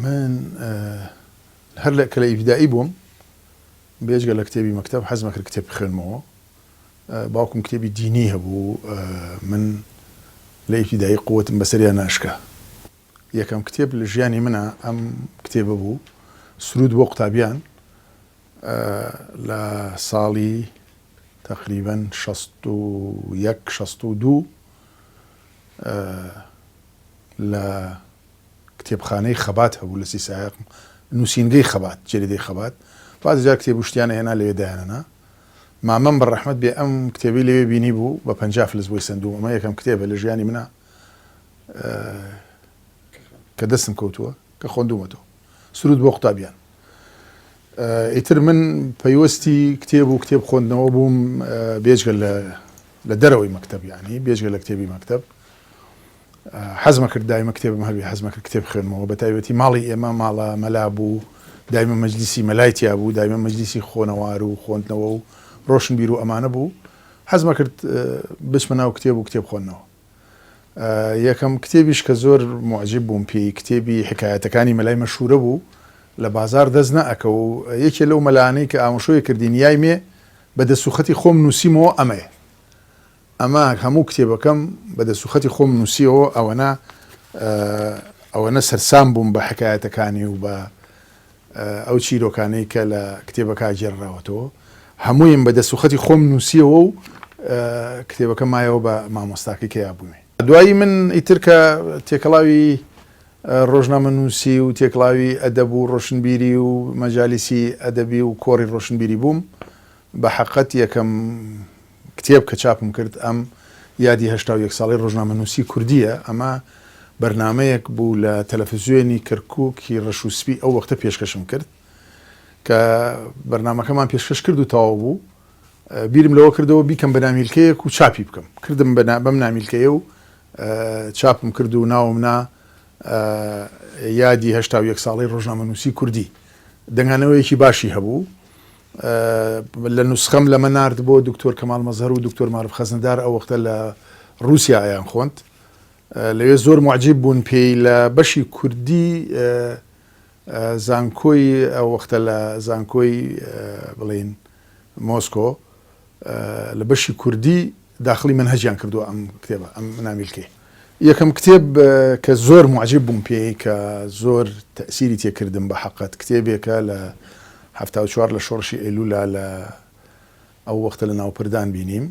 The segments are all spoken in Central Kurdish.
من هەر کە لە ئیبتیدایی بووم بێجگە لە کتێبی مەکتەب حەزم کرد کتێب بخوێنمەوە. باوکم کتێبی دینی هەبوو، من لە ئیبتیدایی قووەتم بەسەریان ناشکا. یەکەم کتێب لە ژیانی منە ئەم کتێبە بوو، سرود بۆ قوتابیان، لە ساڵی تقریباً 61-62 لە کتێبخانەی خەبات هەبوو لە سیسایق، نووسینگەی خەبات، جێریدەی خەبات. بازجار کتێب وشتیانە هێنا لەوێ دایانەنا. مامەم بەڕەحمەت بێ ئەم کتێبی لەوێ بینی بوو بە 50 فلس بۆی سندوو. ئەمە یەکەم کتێبە لە ژیانی منە کە دەستم کەوتووە کە خوێندوومەتەوە، سرود بۆ قوتابیان. ئیتر من پەیوەستی کتێب و کتێب خوێندنەوە بووم بێجگە لە دەرەوەی مەکتەب، یعنی بێجگە لە کتێبی مەکتەب. حەزمە کرد دایمە کتێبم هەبێ، حەزمە کرد کتێب خوێنمەوە، بە تایبەتی ماڵی ئێمە ماڵە مەلا بوو، دایمە مەجلیسی مەلایتیا بوو، دایمە مەجلیسی خۆنەوار و خۆندنەوە و ڕۆشنبیر و ئەمانە بوو. حەزمە کرد بچمە ناو کتێب و کتێب خوێندنەوە. یەکەم کتێبیش کە زۆر معجب بووم پێی، کتێبی حکایەتەکانی مەلای مەشهورە بوو، لە بازار دەست نەئەکە و یەکێ لەو مەلانەی کە ئامۆژەیە کردینیای مێ بە دەسوخەتی خۆم نووسیمەوە ئەمەیە. ئەمە هەموو کتێبەکەم بە دەسوخەتی خۆم نووسیەوە. ئەوەنە سەرسام بووم بە حکایەتەکانی و بە ئەو چیرۆکانەی کە لە کتێبەکە جێڕاوەتەوە، هەموویم بە دەسوخەتی خۆم نووسیەوە و کتێبەکە مایەوە بە مامۆستاکەی کە یابوومێ. دوایی من ئیتر کە تێکەڵاوی ڕۆژنامە نووسی و تێکڵاوی ئەدەب و ڕۆشنبیری و مەجالیسی ئەدەبی و کۆڕی ڕۆشنبیری بووم، بە حەقەت یەکەم کتێب کە چاپم کرد ئەم یادی 81 ساڵی ڕۆژنامە نووسی کوردیە. ئەمە بەرنامەیەک بوو لە تەلەڤیزیۆنی کەرکووکی ڕەشوسپی ئەو وەختە پێشکەشم کرد، کە بەرنامەکەمان پێشکەش کرد و تەواو بوو. بیرم لەوە کردەوە بیکەم بە نامیلکەیەک و چاپی بکەم. کردم بەم نامیلکەیە و چاپم کرد و ناومنا یادی 81 ساڵی ڕۆژنامە نووسی کوردی. دەنگانەوەیەکی باشی هەبوو. لە نوسخەم لەمە نارد بۆ دکتۆر کەمال مەزهەر و دکتۆر مارف خەزندار، ئەو وەختە لە رووسیا ئایان خوند. لەوێ زۆر معجب بوون پێی لە بەشی کوردی، زانکۆی ئەو وەختە لە زانکۆی بڵێن مۆسکۆ، لە بەشی کوردی داخلی منهەجیان کردووە ئەم کتێبە، ئەم نامیلکەی. یەکەم کتێب کە زۆر معجب بووم پێی، کە زۆر تەئسیری تێکردم بە حەقەت، کتێبێکە لە 74 لە شۆڕشی ئەیلولا لە ئەو وەختە لە ناوپردان بینیم،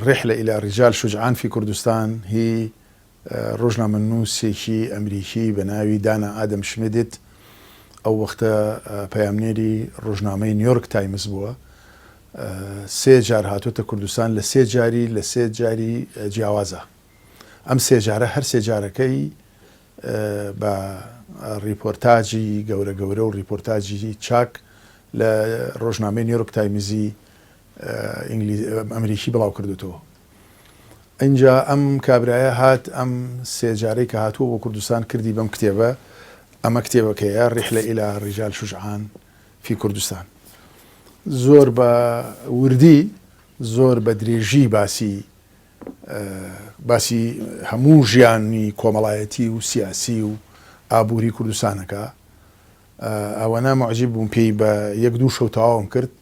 رحلة إلى رجال شجعان في كردستان. هي ڕۆژنامە نووسێکی ئەمریکی بە ناوی دانا ئادەم شمێدت، ئەو وەختە پەیامنێری ڕۆژنامەی نیویۆرک تایمز بووە. 3 جار هاتوۆتە کوردستان، لە 3 جاری لە 3 جاری جیاوازە. ئەم 3 جارە هەر 3 جارەکەی بە ریپۆرتاجی گەورە گەورە و ریپۆرتاجی چاک لە ڕۆژنامەی نیویۆرک تایمزی ئەمریکی بڵاو کردوتەوە. اینجا ئەم کابرایە هات، ئەم 3 جارەی کە هاتووە بۆ کوردستان کردی بەم کتێبە. ئەمە کتێبەکەیە، رحلة إلى رجال شجعان في کوردستان. زۆر بە وردی، زۆر بە درێژی باسی هەموو ژیانی کۆمەڵایەتی و سیاسی و ئابووری کوردستانەکە. ئەوەنە معجب بووم پێی، بە 1-2 شەو تەواوم کرد.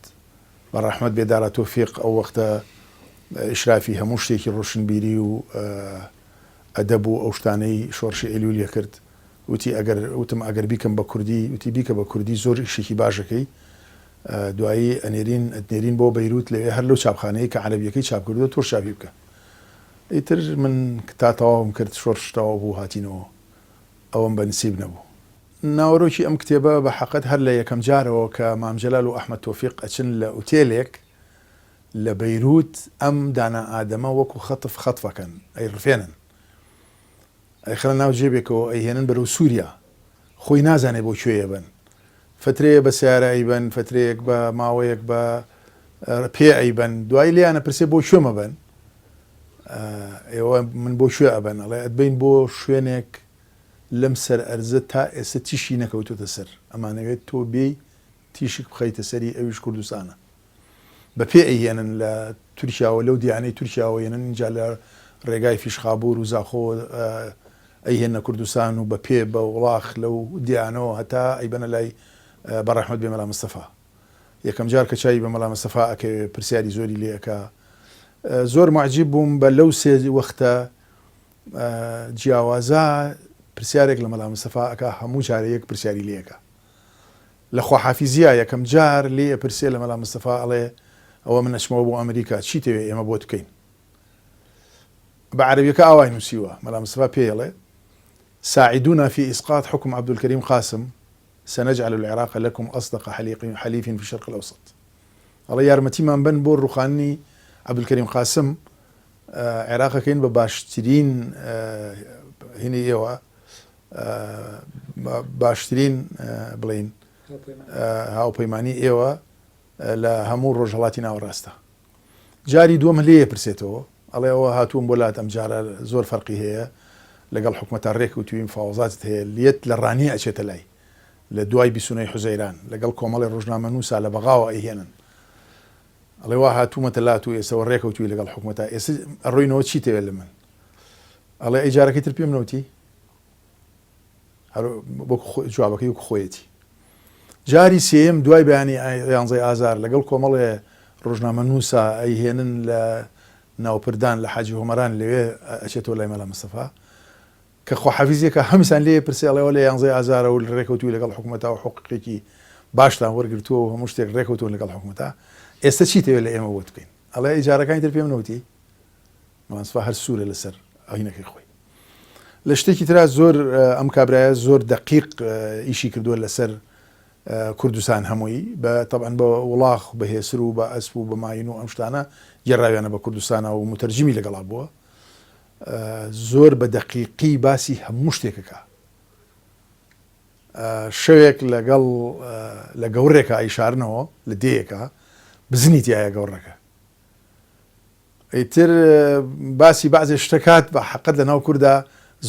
بەڕەحمەت بێدارە تۆفیق ئەو وەختە ئیشرافی هەموو شتێکی ڕۆشنبیری و ئەدەب و ئەو شتانەی شۆڕشی ئەیلولیە کرد. وتم ئەگەر بیکەم بە کوردی، وتی بیکە بە کوردی، زۆر شتێکی باشەکەی. دوایی ئەنێرین بۆ بەیروت، لەوێ هەر لەو چاپخانەیە کە عەرەبیەکەی چاپ کردووە تۆ چاپی بکە. ئیتر من تا تەواوم کرد، شۆڕش تەواو بوو، هاتینەوە. ئەوەم بەنسیب نەبوو. ناوەڕۆکی ئەم کتێبە بە حەقەت هەر لە یەکەم جارەوە کە مام جەلال و ئەحمەد تۆفیق ئەچن لە ئوتێلێک لە بەیروت، ئەم دانا ئادەمە وەکو خەتفەکەن، ئەی ڕفێنن، ئەیخەنە ناو جێبێکەوە، ئەیهێنن بەرەو سووریا. خۆی نازانێ بۆ کوێیە بن. فترەیە بە سیارە ئەیبەن، فترەیەک بە ماوەیەک بە پێ ئەیبەن. دوایی لێیانە پرسێ بۆ کوێمە بن، ئێوە من بۆ کوێ ئەبەن، ئەڵێ ئەتبین بۆ شوێنێک لەم سەر ئەرزە تا ئێستا تیشی نەکەوتوتە سەر، ئەمانەوێت تۆ بێی تیشک بخەیتە سەری، ئەویش کوردستانە. بە پێ ئەیهێنن لە تورکیاوە، لەو دیانەی تورکیاوە هێنن، اینجا لە ڕێگای فیشخابوور و زاخۆ ئەیهێنە کوردستان و بە پێ بە وڵاخ لەو دیانەوە هەتا ئەیبەنە لای بەڕەحمەت بێ مەلا مستەفا. یەکەم جار کە چای بە مەلا مستەفا ئەکەوێ پرسیاری زۆری لێ ئەکا. زۆر معجیب بووم بە لەو سێ وەختە جیاوازە پرسیارێک لە مەلا مستەفا ئەکا هەموو جارەیەک پرسیاری لێ ئەکا. لە خواحافیزیە یەکەم جار لێ پرسیێ لە مەلا مستەفا ئەڵێ ئەوە من ئەچمەوە بۆ ئەمریکا چی تەوێ ئێمە بۆ بکەین؟ بە عەرەبیەکە ئاوای نووسیوە. مەلا مستەفا پێڵێ ساعدونا في إسقاط حكم عبد الكريم قاسم سنجعل العراق لكم أصدق حليف في الشرق الأوسط. الله يارمتيمان بن بۆ ڕوخاندنی عەبدولکەریم قاسم عێراقەکەین بە باشترین هینی ئێوە باشترین بڵێن هاوپەیمانی ئێوە لە هەموو ڕۆژهەڵاتی ناوەڕاستە. جاری دووەم لێ پرسێتەوە ئەڵێ ئەوە هاتووم بۆ لات ئەم جارە زۆر فەرقی هەیە لەگەڵ حکومەتە ڕێکوتووی مفاوەزاتت هەیە لێت لە ڕانیە ئەچێتە لای لە دوای بیسونەی حوزەیران لەگەڵ کۆمەڵی ڕۆژنامە نووسا لە بەغاوە ئەیهێنن. ئەڵێ وا هاتوومەتە لات و ئێسەوە ڕێکەوتووی لەگەڵ حکومەتە ئێستا ئەڕۆینەوە چی تەوێت لە من؟ ئەڵێ ئەی جارەکەی تر پێم نەوتی بۆ جوابەکەی وەکو خۆیەتی. جاری سێم دوای بەیانی 11 ئازار لەگەڵ کۆمەڵێ ڕۆژنامە نووسا ئەیهێنن لە ناوپردان لە حاجی هۆمەران لەوێ ئەچێتەوە لای مەلا مستەفا کە خواحافیزیەکە هەمیسان لێ پرسیڵەوە لە 11 ئازارە و ڕێکەوتووی لەگەڵ حکومەتە و حقوقێکی باشتان وەرگرتووە و هەموو شتێک ڕێکەوتووە لەگەڵ حکومەتە ئێستا چی تەوێت لە ئێمە بۆ بکەین؟ ئەڵێ ئیجارەکانی تر پێم نەوتی. مەلا مستەفا هەر سوورە لەسەر ئاینەکەی خۆی. لە شتێکی ترا زۆر ئەم کابرایە زۆر دقیق ئیشی کردووە لەسەر کوردستان هەمووی بە طبعاً بە وڵاخ بە هێسر و بە ئەسپ و بە ماین و ئەم شتانە گێڕاویانە بە کوردستانە و متەرجمی لەگەڵا بووە. زۆر بە دقیقی باسی هەموو شتێکەکە. شەوێک لەگەڵ لە گەورێکە ئایشارنەوە لە دەیەکە بزنی تایە گەورەکە. ئیتر باسی بەعزێ شتەکات بە حەقەت لە ناو کووردا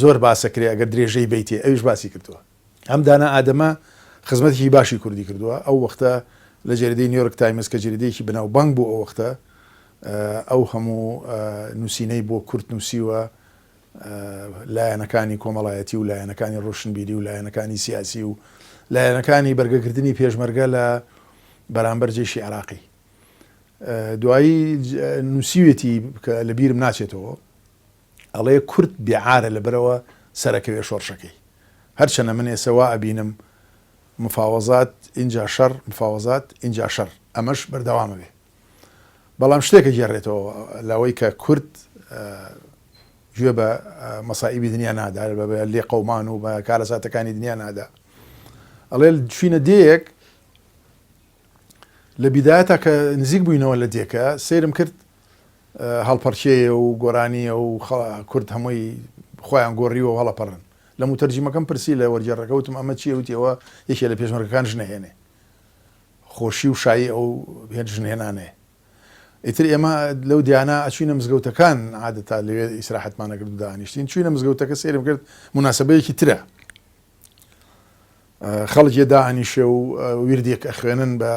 زۆر باسەکرێ ئەگەر درێژەی بیتێ ئەویش باسی کردووە. ئەم دانا ئادەمە خزمەتێکی باشی کوردی کردووە. ئەو وەختە لە جەریدەی نیویۆرک تایمز کە جەریدەیەکی بەناوبانگ بوو ئەو وەختە ئەو هەموو نووسینەی بۆ کورد نووسیوە لایەنەکانی کۆمەڵایەتی و لایەنەکانی ڕۆشنبیری و لایەنەکانی سیاسی و لایەنەکانی بەرگەکردنی پێشمەرگە لە بەرامبەر جێشی عێراقی. دوایی نووسیوێتی کە لە بیرم ناچێتەوە ئەڵێ کورد بێعارە لەبەرەوە سەرەکەوێ شۆڕشەکەی. هەرچەنە من ئێسەوا ئەبینم مفاوەزات اینجا شەڕ مفاوەزات اینجا شەڕ ئەمەش بەردەوامە بێ. بەڵام شتێکە گێڕێتەوە لەوەی کە کورد گوێ بە مەسائیبی دنیا نادا بە لێ قەومان و بە کارەساتەکانی دنیا نادا. ئەڵێ چوینە دێیەک لە بیدایەتە کە نزیک بووینەوە لە دێکە سێرم کرد هەڵپەرچەیە و گۆرانیە و کورد هەمووی خۆیان گۆڕیوە هەڵەپەڕن. لە متەرجیمەکەم پرسی لە وەرجێڕەکە وتم ئەمە چیە؟ وتیەوە یەکێ لە پێشمەرگەکان ژنەهێنێ خۆشی و شایی ئەو هێن ژنهێنانێ. ئیتر ئێمە لەو دیانە ئەچوینە مزگەوتەکان عادەتا لەوێ ئیسراحەتمانە کرد و دانیشتین چوینە مزگەوتەکە سێرم کرد مناسبەیەکی ترە خەڵک دائنیشە و وردێک ئەخوێنن بە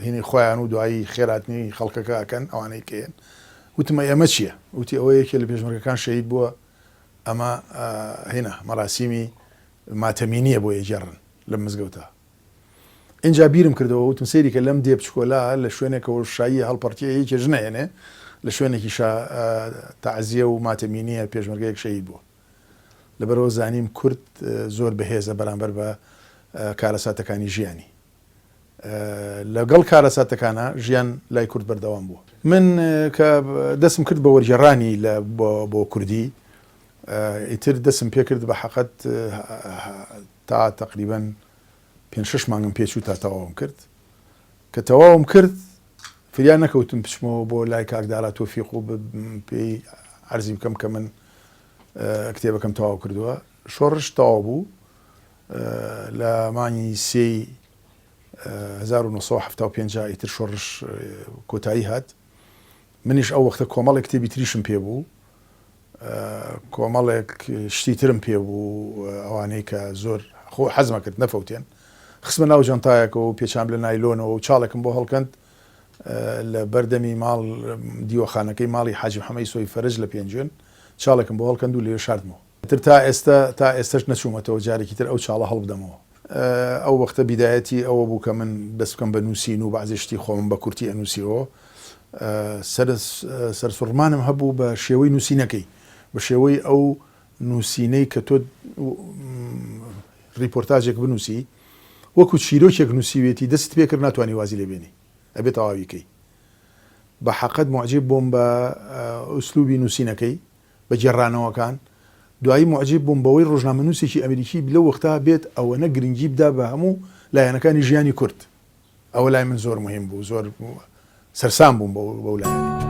هینی خۆیان و دوایی خێراتنی خەڵکەکە ئەکەن ئەوانەی کێن. وتمە ئێمە چییە؟ وتی ئەوە یەکێ لە پێشمەرگەکان شەهید بووە ئەمە هێنا مەراسیمی ماتەمینیە بۆ یەجێڕن لە مزگەوتە. اینجا بیرم کردەوە وتم سەیری کە لەم دێ بچکۆلا لە شوێنێکەوە شایی هەڵپەرچەیە یەکێ ژنەهێنێ لە شوێنێکی تەعزیە و ماتەمینیە پێشمەرگەیەک شەهید بووە. لەبەرەوە زانیم کورد زۆر بەهێزە بەرامبەر بە کارەساتەکانی ژیانی. لەگەڵ کارەساتەکانە ژیان لای کورد بەردەوام بووە. من کە دەستم کرد بە وەرگێڕانی بۆ کوردی ئیتر دەستم پێ کرد بە حەقەت تا تقریباً 5-6 مانگم پێچوو تا تەواوم کرد کە تەواوم کرد فریان نەکەوتم بچمەوە بۆ لای کاکدارا تۆفیق و پێی عەرزی بکەم کە من کتێبەکەم تەواو کردووە. شۆڕش تەواو بوو لە مانگی 1975 ئیتر شۆڕش کۆتایی هات. منیش ئەو وەختە کۆمەڵێک کتێبی تریشم پێ بوو کۆمەڵێک شتی ترم پێ بوو ئەوانەی کە زۆر خۆ حەزمە کرد نەفەوتێن خستمە ناو جەنتایەکە و پێچام لە نایلۆنەوە و چاڵێکم بۆ هەڵکەند لە بەردەمی ماڵ دیوەخانەکەی ماڵی حاجی محەممەدی سۆی فەرج لە پێنجێن چاڵێکم بۆ هەڵکەند و لێ شاردمەوە. تر تا ئێستش نەچوومەتەوە جارێکی تر ئەو چاڵە هەڵبدەمەوە. ئەو وەختە بیدایەتی ئەوە بوو کە من دەست بکەم بە نووسین و بەعزێشتی خۆم بە کورتی ئەنووسیەوە. سەرسوڕمانم هەبوو بە شێوەی نووسینەکەی، بە شێوەی ئەو نووسینەی کە تۆ ریپۆرتاژێک بنووسی وەکو چیرۆکێک نووسیوێتی دەست پێکرد ناتوانانی وازی لێبێنی ئەبێت تەواویکەی. بە حەقەت معجب بووم بە ئوسلوبی نووسینەکەی بە جێڕانەوەکان. دوایی معجب بووم بەوەی ڕۆژنامەنووسێکی ئەمریکی لەو وەختا بێت ئەوەنە گرنگی بدا بە هەموو لایەنەکانی ژیانی کورد. ئەوە لای من زۆر مهم بوو، زۆر سەرسام بووم بەو لایەنە.